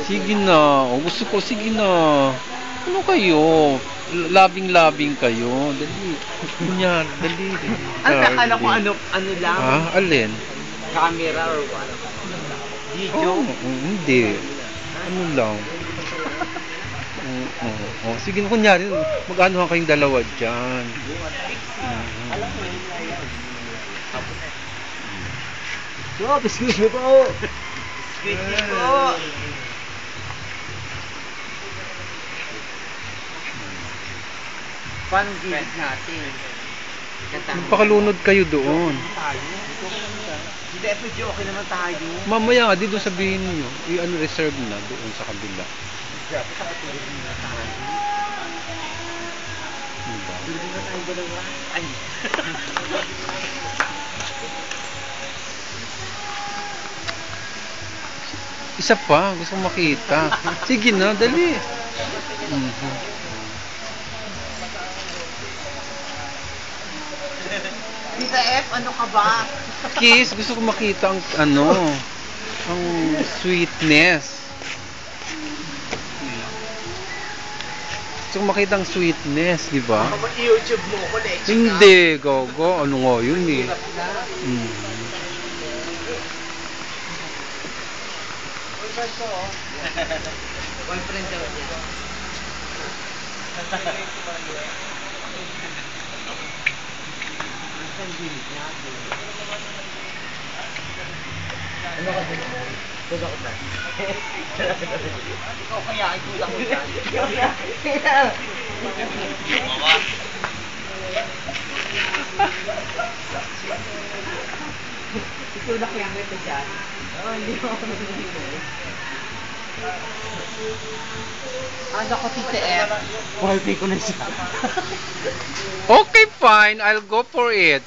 Sige na. O, gusto ko, sige na. Ano kayo? Labing-labing kayo. Dali. Kunyari, dali. Ang akala ko ano lang, Ha? Alin? camera or what? Video? Hindi. Ano lang. Oo. Sige na, kunyari, mag-ano kayong dalawa dyan. So, excuse me po. Excuse me po. Fun gift natin. Pakalunod kayo doon. Hindi, FG, okay naman tayo. Mamaya nga, di doon sabihin niyo. I-ano, reserve na doon sa kabila. Grabe, kapatulog na tayo. Diba? Tulog na tayo dalawa. Ay. Isa pa, gusto kong makita. Sige na, dali. Tita F, ano ka ba? Kiss, gusto kong makita ang ang sweetness. Gusto kong makita ang sweetness, di ba? Baka i-YouTube mo ko, Leche ka. Hindi, gogo. Ano nga yun eh. Boyfriend daw niya. Ano ka din? Tuda ko ba? Ikaw kaya, ituda ko yan. Ituda ko yan ito siya. Oo, hindi ako nagiging. Ano ko Tita F? Wallpay ko na siya. Okay, fine. I'll go for it.